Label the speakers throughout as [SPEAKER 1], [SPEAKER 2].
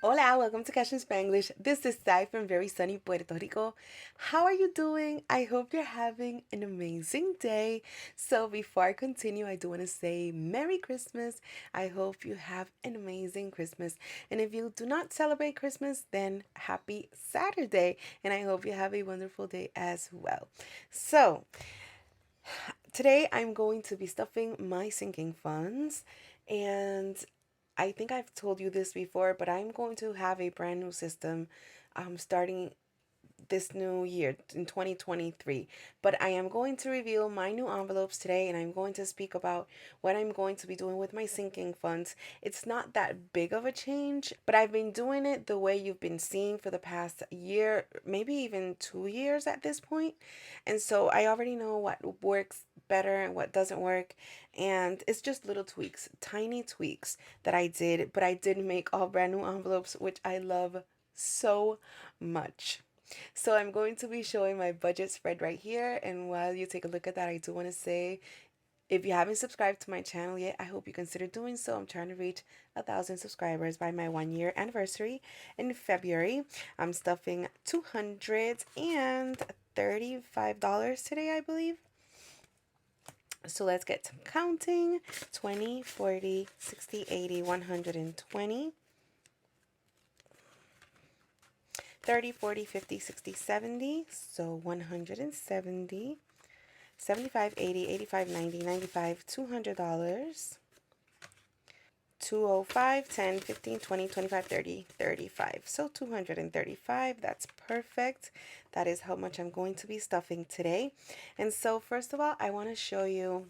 [SPEAKER 1] Hola, welcome to Cash in Spanglish. This is Sai from very sunny Puerto Rico. How are you doing? I hope you're having an amazing day. So, before I continue, I do want to say Merry Christmas. I hope you have an amazing Christmas. And if you do not celebrate Christmas, then happy Saturday. And I hope you have a wonderful day as well. So, today I'm going to be stuffing my sinking funds. And I think I've told you this before, but I'm going to have a brand new system starting this new year in 2023. But I am going to reveal my new envelopes today, and I'm going to speak about what I'm going to be doing with my sinking funds. It's not that big of a change, but I've been doing it the way you've been seeing for the past year, maybe even 2 years at this point. And so I already know what works better and what doesn't work. And it's just little tweaks, tiny tweaks that I did, but I did make all brand new envelopes, which I love so much. So I'm going to be showing my budget spread right here. And while you take a look at that, I do want to say, if you haven't subscribed to my channel yet, I hope you consider doing so. I'm trying to reach 1,000 subscribers by my 1 year anniversary in February. I'm stuffing $235 today, I believe. So let's get to counting. 20, 40, 60, 80, 120. 30, 40, 50, 60, 70. So 170. 75, 80, 85, 90, 95, $200. 205, 10, 15, 20, 25, 30, 35. So 235, that's perfect. That is how much I'm going to be stuffing today. And so first of all, I want to show you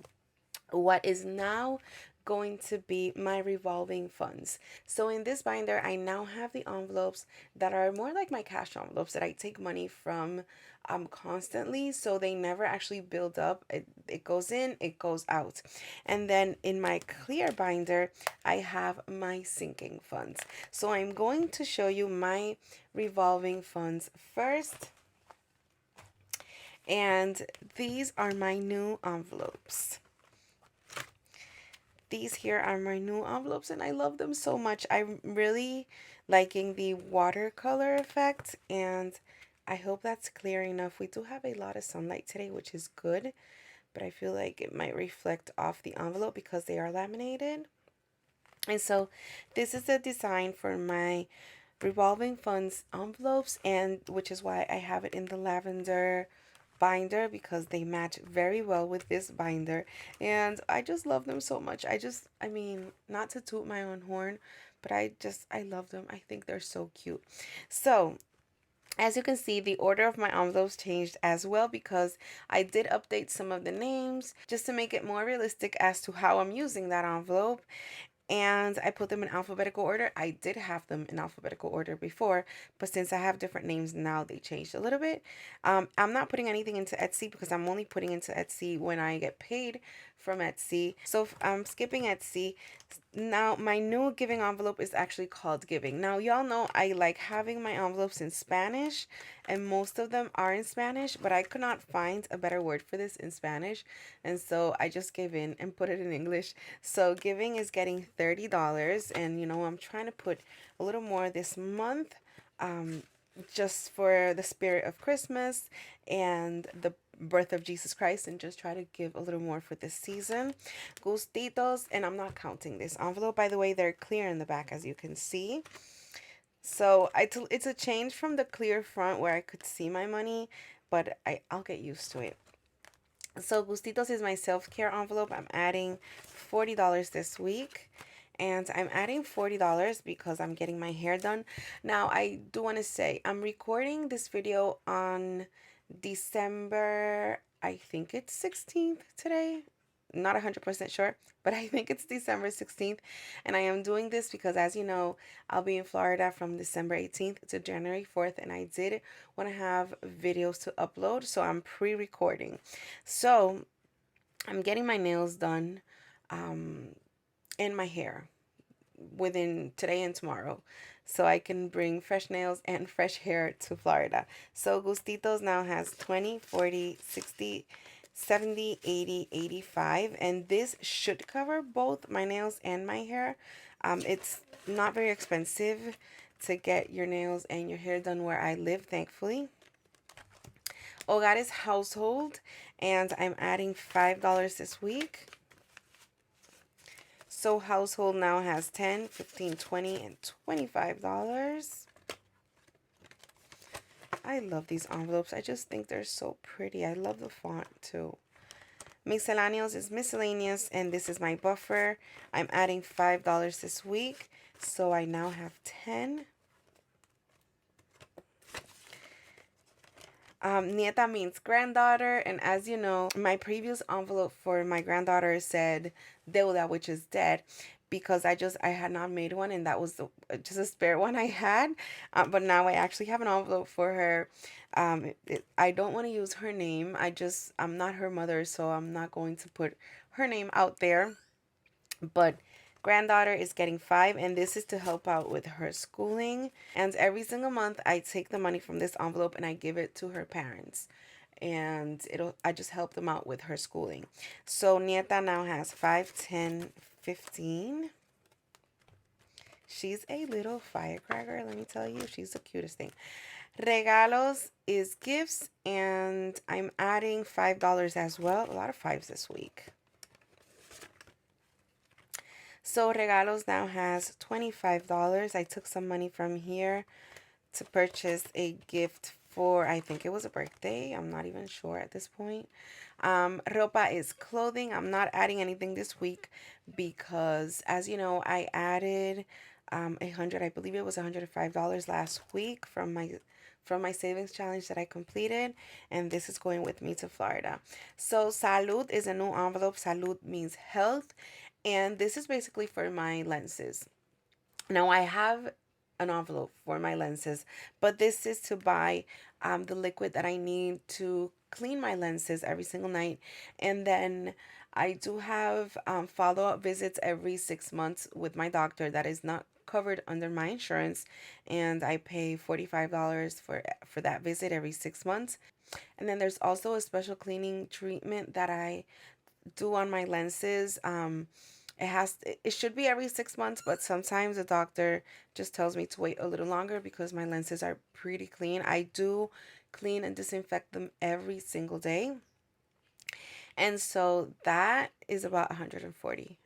[SPEAKER 1] what is now going to be my revolving funds. So in this binder, I now have the envelopes that are more like my cash envelopes that I take money from constantly, so they never actually build up. It goes in, it goes out. And then in my clear binder, I have my sinking funds. So I'm going to show you my revolving funds first. And these are my new envelopes. These here are my new envelopes and I love them so much. I'm really liking the watercolor effect, and I hope that's clear enough. We do have a lot of sunlight today, which is good, but I feel like it might reflect off the envelope because they are laminated. And so this is the design for my revolving funds envelopes, and which is why I have it in the lavender binder, because they match very well with this binder. And I just love them so much. I mean, not to toot my own horn, but I love them. I think they're so cute. So as you can see, the order of my envelopes changed as well, because I did update some of the names just to make it more realistic as to how I'm using that envelope, and I put them in alphabetical order. I did have them in alphabetical order before, but since I have different names now, they changed a little bit. I'm not putting anything into Etsy because I'm only putting into Etsy when I get paid from Etsy. So I'm skipping Etsy. Now my new giving envelope is actually called Giving. Now y'all know I like having my envelopes in Spanish, and most of them are in Spanish, but I could not find a better word for this in Spanish, and so I just gave in and put it in English. So Giving is getting $30, and I'm trying to put a little more this month, just for the spirit of Christmas and the birth of Jesus Christ, and just try to give a little more for this season. Gustitos, and I'm not counting this envelope, by the way. They're clear in the back, as you can see. So it's a change from the clear front where I could see my money, but I'll get used to it. So Gustitos is my self-care envelope. I'm adding $40 this week. And I'm adding $40 because I'm getting my hair done. Now, I do want to say, I'm recording this video on December, I think it's 16th today. Not 100% sure, but I think it's December 16th. And I am doing this because, as you know, I'll be in Florida from December 18th to January 4th. And I did want to have videos to upload, so I'm pre-recording. So I'm getting my nails done and my hair within today and tomorrow, so I can bring fresh nails and fresh hair to Florida. So Gustitos now has 20, 40, 60, 70, 80, 85, and this should cover both my nails and my hair. It's not very expensive to get your nails and your hair done where I live, thankfully. Hogar is household, and I'm adding $5 this week. So household now has 10, 15, 20, and $25. I love these envelopes. I just think they're so pretty. I love the font too. Miscellaneous is miscellaneous, and this is my buffer. I'm adding $5 this week, so I now have 10. Nieta means granddaughter, and as you know, my previous envelope for my granddaughter said deuda, which is dead, because I had not made one, and that was just a spare one I had. But now I actually have an envelope for her. I don't want to use her name. I'm not her mother, so I'm not going to put her name out there. But granddaughter is getting 5, and this is to help out with her schooling. And every single month I take the money from this envelope and I give it to her parents, and I just help them out with her schooling. So Nieta now has 5, 10, 15. She's a little firecracker, let me tell you. She's the cutest thing. Regalos is gifts, and I'm adding $5 as well. A lot of fives this week. So Regalos now has $25. I took some money from here to purchase a gift for, I think it was a birthday. I'm not even sure at this point. Ropa is clothing. I'm not adding anything this week because, as you know, I added I believe it was $105 last week from my savings challenge that I completed, and this is going with me to Florida. So Salud is a new envelope. Salud means health, and this is basically for my lenses. Now I have an envelope for my lenses, but this is to buy the liquid that I need to clean my lenses every single night. And then I do have follow-up visits every 6 months with my doctor that is not covered under my insurance, and I pay $45 for that visit every 6 months. And then there's also a special cleaning treatment that I do on my lenses. It should be every 6 months, but sometimes the doctor just tells me to wait a little longer because my lenses are pretty clean. I do clean and disinfect them every single day. And so that is about 140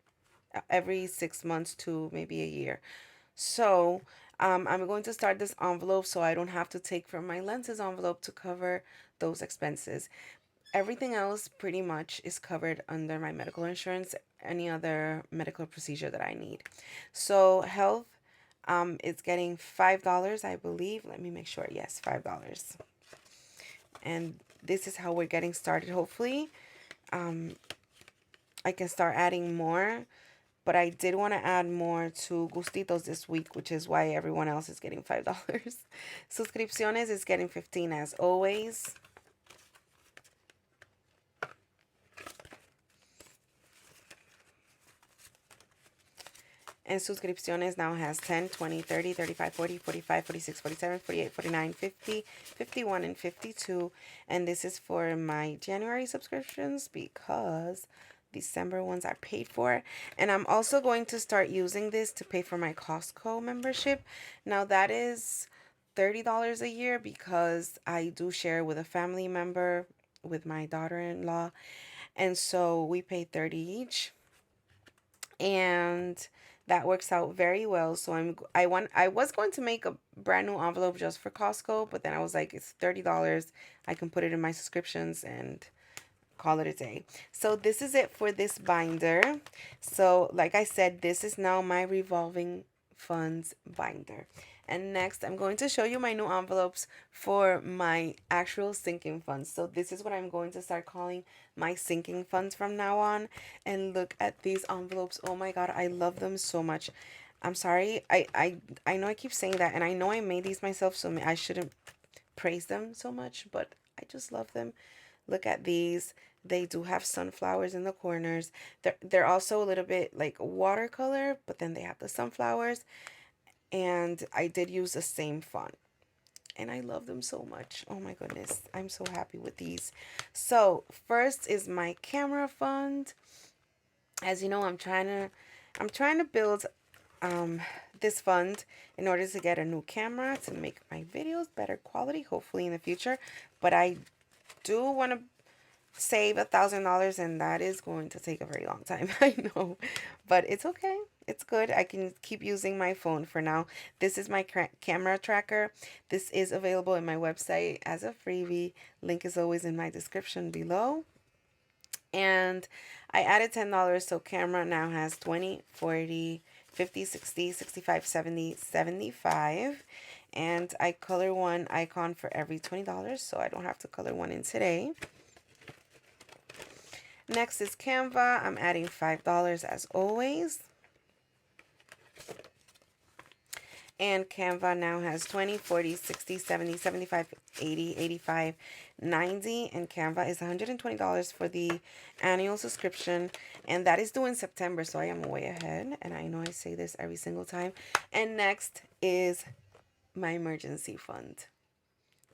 [SPEAKER 1] every 6 months to maybe a year. So I'm going to start this envelope so I don't have to take from my lenses envelope to cover those expenses. Everything else pretty much is covered under my medical insurance, any other medical procedure that I need. So health is getting $5, I believe. Let me make sure. Yes, $5. And this is how we're getting started. Hopefully, I can start adding more. But I did want to add more to Gustitos this week, which is why everyone else is getting $5. Suscripciones is getting 15 as always. And suscripciones now has 10, 20, 30, 35, 40, 45, 46, 47, 48, 49, 50, 51, and 52. And this is for my January subscriptions because December ones are paid for. And I'm also going to start using this to pay for my Costco membership. Now that is $30 a year because I do share with a family member, with my daughter-in-law. And so we pay 30 each. And that works out very well. So I was going to make a brand new envelope just for Costco, but then I was like, it's $30. I can put it in my subscriptions and call it a day. So this is it for this binder. So like I said, this is now my revolving funds binder. And next, I'm going to show you my new envelopes for my actual sinking funds. So this is what I'm going to start calling my sinking funds from now on. And look at these envelopes. Oh my God, I love them so much. I'm sorry. I know I keep saying that, and I know I made these myself, so I shouldn't praise them so much, but I just love them. Look at these. They do have sunflowers in the corners. They're also a little bit like watercolor, but then they have the sunflowers. And I did use the same font. And I love them so much. Oh my goodness. I'm so happy with these. So first is my camera fund. As you know, I'm trying to build um, this fund in order to get a new camera to make my videos better quality, hopefully in the future. But I do want to save $1,000, and that is going to take a very long time. I know, but it's okay. It's good. I can keep using my phone for now. This is my camera tracker. This is available in my website as a freebie. Link is always in my description below. And I added $10, so camera now has 20, 40, 50, 60, 65, 70, 75. And I color one icon for every $20, so I don't have to color one in today. Next is Canva. I'm adding $5 as always. And Canva now has 20, 40, 60, 70, 75, 80, 85, 90. And Canva is $120 for the annual subscription. And that is due in September, so I am way ahead. And I know I say this every single time. And next is my emergency fund.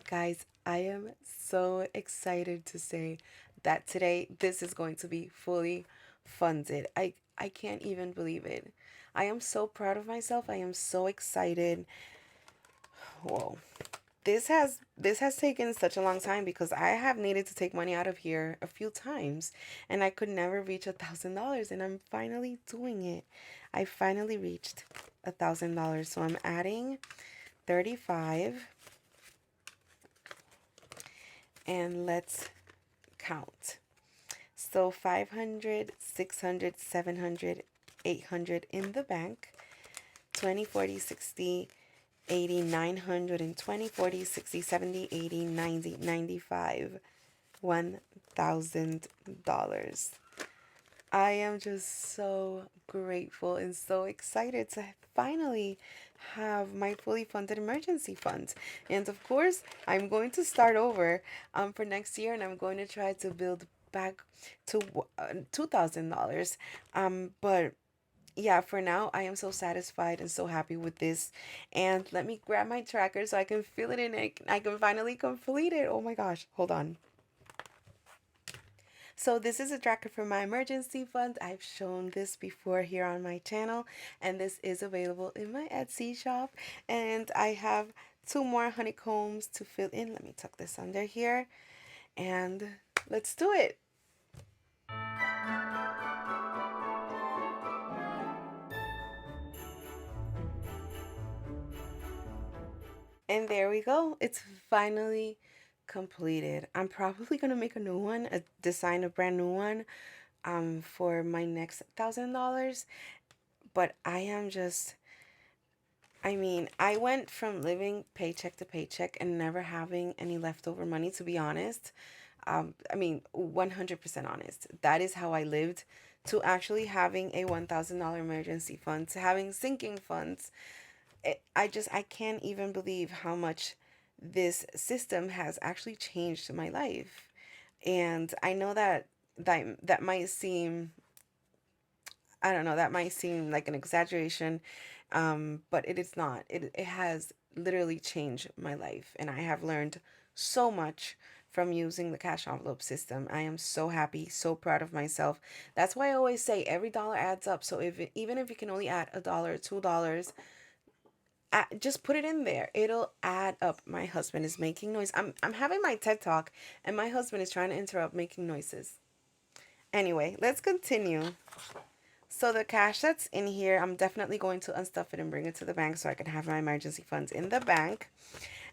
[SPEAKER 1] Guys, I am so excited to say that today this is going to be fully funded. I can't even believe it. I am so proud of myself. I am so excited. Whoa. This has taken such a long time because I have needed to take money out of here a few times and I could never reach $1,000, and I'm finally doing it. I finally reached $1,000. So I'm adding 35, and let's count. So 500, 600, 700, 800 in the bank. 20, 40, 60, 80, 900, and 20, 40, 60, 70, 80, 90, 95, $1,000. I am just so grateful and so excited to finally have my fully funded emergency fund. And of course, I'm going to start over for next year, and I'm going to try to build back to $2,000. But yeah, for now, I am so satisfied and so happy with this. And let me grab my tracker so I can feel it and I can finally complete it. Oh my gosh, hold on. So this is a tracker for my emergency fund. I've shown this before here on my channel, and this is available in my Etsy shop. And I have two more honeycombs to fill in. Let me tuck this under here, and let's do it. And there we go. It's finally completed. I'm probably gonna make a new one, design a brand new one, for my next $1,000. But I am just, I mean, I went from living paycheck to paycheck and never having any leftover money, to be honest. I mean, 100% honest. That is how I lived, to actually having a $1,000 emergency fund, to having sinking funds. I can't even believe how much this system has actually changed my life. And I know that might seem, I don't know, that might seem like an exaggeration, but it is not. It has literally changed my life, and I have learned so much from using the cash envelope system. I am so happy, so proud of myself. That's why I always say every dollar adds up. So even if you can only add $1, $2, just put it in there. It'll add up. My husband is making noise. I'm having my TED talk, and my husband is trying to interrupt making noises. Anyway, let's continue. So the cash that's in here, I'm definitely going to unstuff it and bring it to the bank so I can have my emergency funds in the bank.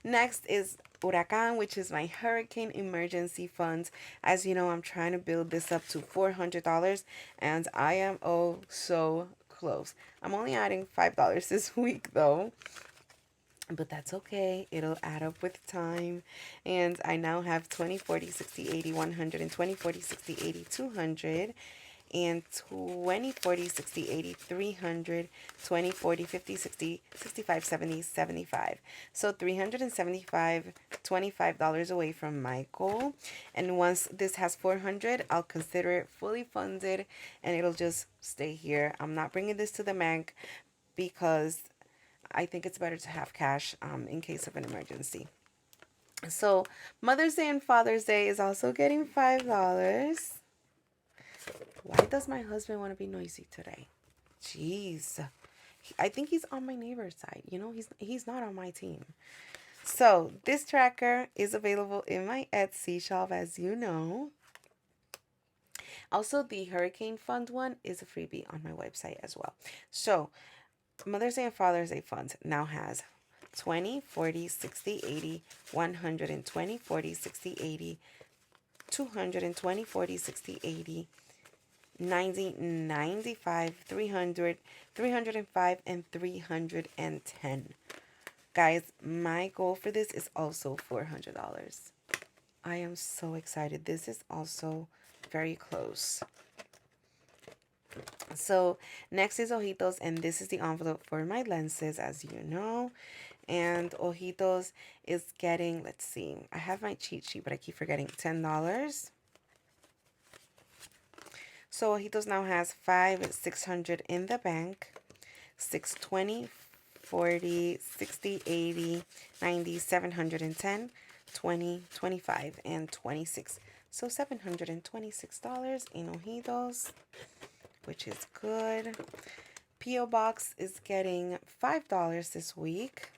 [SPEAKER 1] Next is Huracan, which is my hurricane emergency fund. As you know, I'm trying to build this up to $400, and I am oh so close. I'm only adding $5 this week though, but that's okay. It'll add up with time. And I now have 20, 40, 60, 80, 100, and 20, 40, 60, 80, 200, and 20, 40, 60, 80, 300, 20, 40, 50, 60, 65, 70, 75. So 375, $25 away from my goal. And once this has 400, I'll consider it fully funded, and it'll just stay here. I'm not bringing this to the bank because I think it's better to have cash in case of an emergency. So Mother's Day and Father's Day is also getting $5. Why does my husband want to be noisy today? Jeez. I think he's on my neighbor's side. You know, he's not on my team. So this tracker is available in my Etsy shop, as you know. Also, the Hurricane Fund one is a freebie on my website as well. So Mother's Day and Father's Day Fund now has 20, 40, 60, 80, 120, 40, 60, 80, 220, 40, 60, 80, 90, 95, 300, 305, and 310. Guys, my goal for this is also $400. I am so excited. This is also very close. So next is Ojitos, and this is the envelope for my lenses, as you know. And Ojitos is getting, let's see, I have my cheat sheet, but I keep forgetting, $10. So Ojitos now has 600 in the bank, 620, 40, 60, 80, 90, 710, 20, 25, and 26. So $726 in Ojitos, which is good. P.O. Box is getting $5 this week.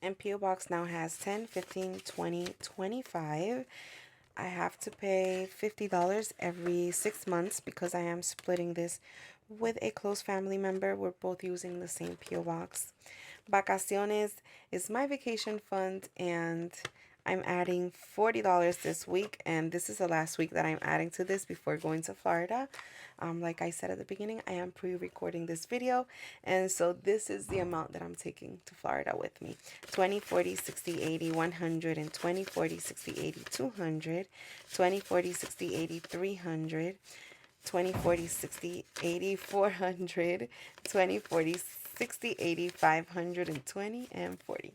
[SPEAKER 1] And P.O. Box now has 10, 15, 20, 25. I have to pay $50 every 6 months because I am splitting this with a close family member. We're both using the same P.O. Box. Vacaciones is my vacation fund, and I'm adding $40 this week, and this is the last week that I'm adding to this before going to Florida. Like I said at the beginning, I am pre-recording this video, and so this is the amount that I'm taking to Florida with me. 20, 40, 60, 80, 100, and 20, 40, 60, 80, 200, 20, 40, 60, 80, 300, 20, 40, 60, 80, 400, 20, 40, 60, 80, 520, and 40.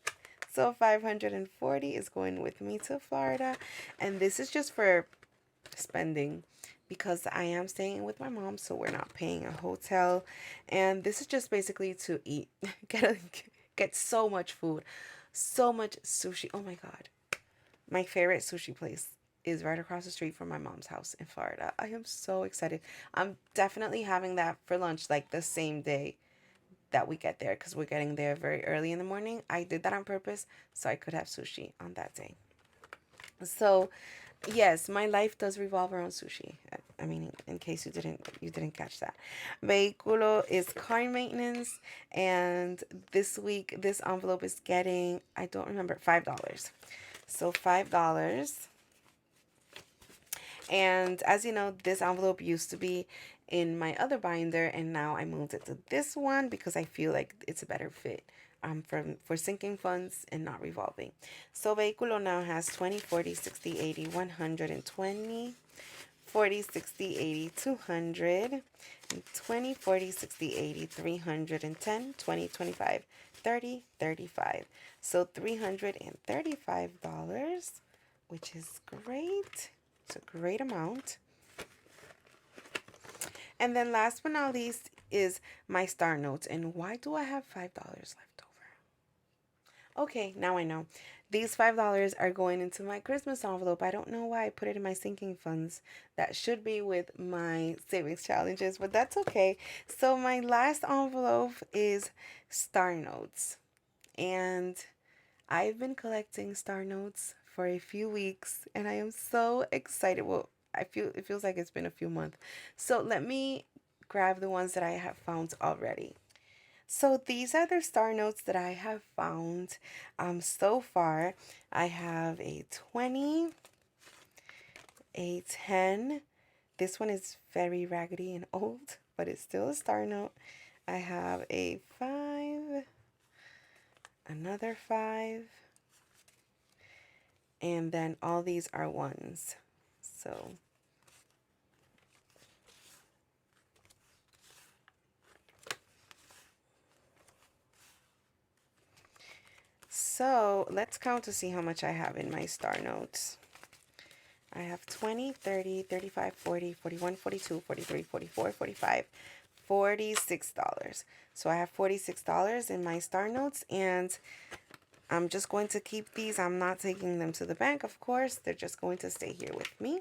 [SPEAKER 1] So 540 is going with me to Florida, and this is just for spending because I am staying with my mom, so we're not paying a hotel, and this is just basically to eat. Get so much food, so much sushi. Oh my god, my favorite sushi place is right across the street from my mom's house in Florida. I am so excited. I'm definitely having that for lunch, like the same day that we get there, because we're getting there very early in the morning. I did that on purpose so I could have sushi on that day. So yes, my life does revolve around sushi. I mean, in case you didn't catch that. Vehiculo is car maintenance, and this week this envelope is getting, I don't remember, $5. So $5. And as you know, this envelope used to be in my other binder, and now I moved it to this one because I feel like it's a better fit for sinking funds and not revolving. So Vehiculo now has 20, 40, 60, 80, 120, 40, 60, 80, 200, 20, 40, 60, 80, 310, 20, 25, 30, 35. So $335, which is great. It's a great amount. And then last but not least is my star notes. And why do I have $5 left over? Okay, now I know. These $5 are going into my Christmas envelope. I don't know why I put it in my sinking funds. That should be with my savings challenges, but that's okay. So my last envelope is star notes. And I've been collecting star notes for a few weeks, and I am so excited. Well, it feels like it's been a few months. So let me grab the ones that I have found already. So these are the star notes that I have found so far. I have a 20, a 10. This one is very raggedy and old, but it's still a star note. I have a 5, another 5, and then all these are ones. So let's count to see how much I have in my star notes. I have 20, 30, 35, 40, 41, 42, 43, 44, 45, $46. So I have $46 in my star notes, and I'm just going to keep these. I'm not taking them to the bank, of course. They're just going to stay here with me.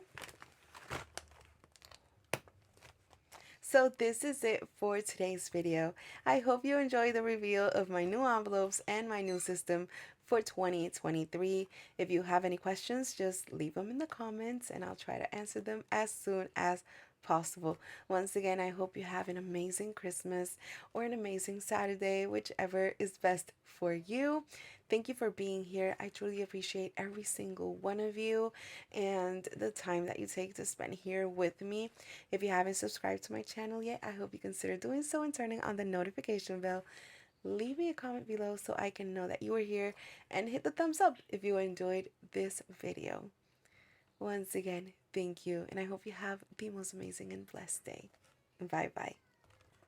[SPEAKER 1] So this is it for today's video. I hope you enjoy the reveal of my new envelopes and my new system for 2023. If you have any questions, just leave them in the comments and I'll try to answer them as soon as possible. Once again, I hope you have an amazing Christmas or an amazing Saturday, whichever is best for you. Thank you for being here. I truly appreciate every single one of you and the time that you take to spend here with me. If you haven't subscribed to my channel yet, I hope you consider doing so and turning on the notification bell. Leave me a comment below so I can know that you are here, and hit the thumbs up if you enjoyed this video. Once again, thank you, and I hope you have the most amazing and blessed day. Bye bye.